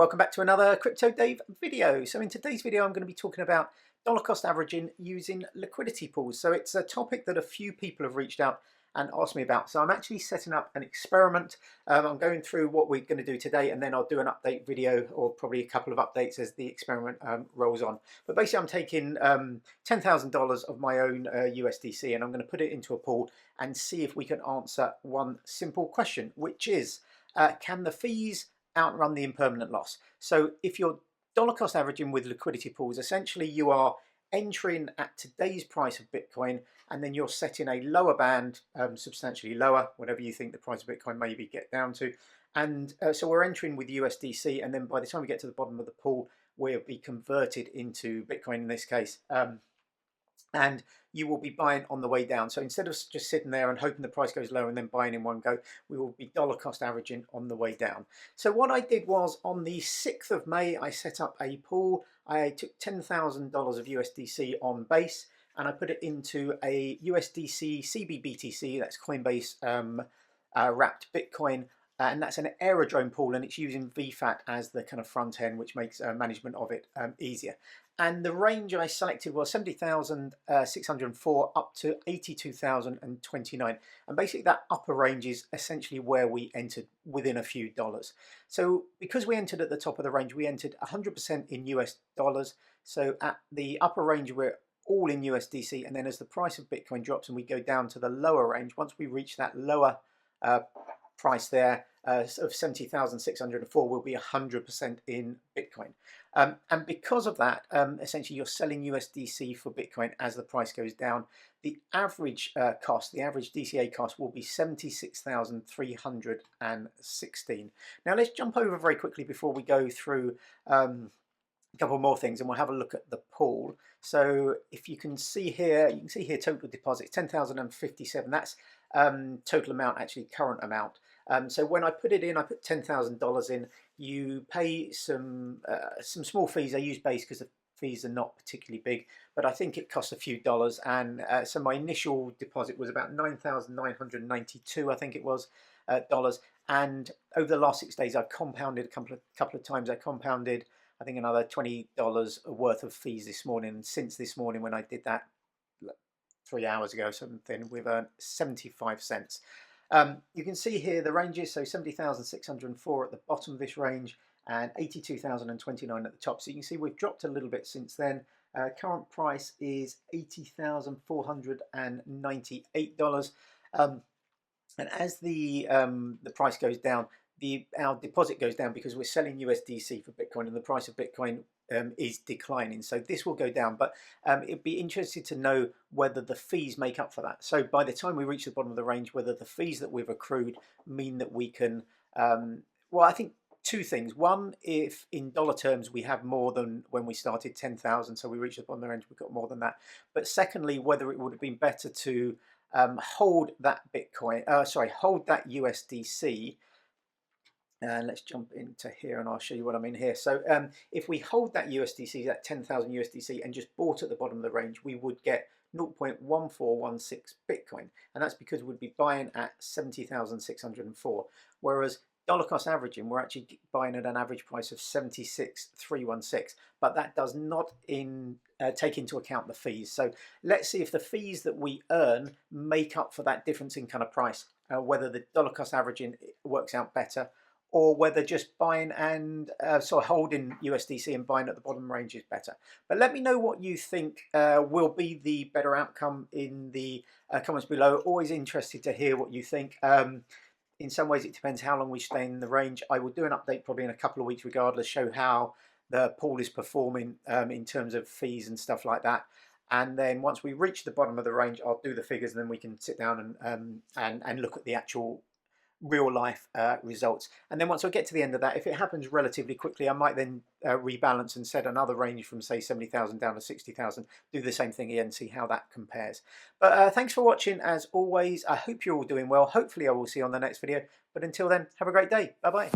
welcome back to another Crypto Dave video. So in today's video I'm going to be talking about dollar cost averaging using liquidity pools. So it's a topic that a few people have reached out and asked me about. So I'm actually setting up an experiment. I'm going through what we're going to do today, and then I'll do an update video, or probably a couple of updates as the experiment rolls on. But basically I'm taking $10,000 of my own USDC, and I'm going to put it into a pool and see if we can answer one simple question, which is can the fees outrun the impermanent loss? So if you're dollar cost averaging with liquidity pools, essentially you are entering at today's price of Bitcoin, and then you're setting a lower band, substantially lower, whatever you think the price of Bitcoin maybe get down to. And so we're entering with USDC, and then by the time we get to the bottom of the pool, we'll be converted into Bitcoin in this case. And you will be buying on the way down. So instead of just sitting there and hoping the price goes low and then buying in one go, we will be dollar cost averaging on the way down. So what I did was on the 6th of May, I set up a pool. I took $10,000 of USDC on base, and I put it into a USDC CBBTC, that's Coinbase wrapped Bitcoin. And that's an aerodrome pool, and it's using VFAT as the kind of front end, which makes management of it easier. And the range I selected was 70,604 up to 82,029. And basically that upper range is essentially where we entered, within a few dollars. So because we entered at the top of the range, we entered 100% in US dollars. So at the upper range, we're all in USDC. And then as the price of Bitcoin drops and we go down to the lower range, once we reach that lower price there of 70,604, will be 100% in Bitcoin. And because of that, essentially you're selling USDC for Bitcoin as the price goes down. The average cost, the average DCA cost, will be 76,316. Now let's jump over very quickly before we go through a couple more things, and we'll have a look at the pool. So if you can see here, total deposits 10,057. That's total amount, actually current amount. So when I put it in, I put $10,000 in. You pay some small fees. I use base because the fees are not particularly big, but I think it costs a few dollars. And so my initial deposit was about 9,992, I think it was, dollars. And over the last 6 days, I've compounded a couple of times. I compounded, I think, another $20 worth of fees this morning. And since this morning, when I did that 3 hours ago, something, we've earned 75 cents. You can see here the ranges, so 70,604 at the bottom of this range and 82,029 at the top. So you can see we've dropped a little bit since then. Current price is $80,498. And as the price goes down, our deposit goes down because we're selling USDC for Bitcoin, and the price of Bitcoin is declining. So this will go down, but it'd be interesting to know whether the fees make up for that. So by the time we reach the bottom of the range, whether the fees that we've accrued mean that we can, well, I think two things. One, if in dollar terms we have more than when we started 10,000, so we reached the bottom of the range, we've got more than that. But secondly, whether it would have been better to hold that hold that USDC. And let's jump into here and I'll show you what I mean here. So if we hold that USDC, that 10,000 USDC, and just bought at the bottom of the range, we would get 0.1416 Bitcoin. And that's because we'd be buying at 70,604. Whereas dollar cost averaging, we're actually buying at an average price of 76,316. But that does not take into account the fees. So let's see if the fees that we earn make up for that difference in kind of price, whether the dollar cost averaging works out better, or whether just buying and holding USDC and buying at the bottom range is better. But let me know what you think will be the better outcome in the comments below. Always interested to hear what you think. In some ways it depends how long we stay in the range. I will do an update probably in a couple of weeks regardless, show how the pool is performing in terms of fees and stuff like that. And then once we reach the bottom of the range, I'll do the figures, and then we can sit down and look at the actual real life results. And then once I get to the end of that, if it happens relatively quickly, I might then rebalance and set another range from say 70,000 down to 60,000, do the same thing again, see how that compares. But thanks for watching as always. I hope you're all doing well. Hopefully I will see you on the next video, but until then, have a great day. Bye bye.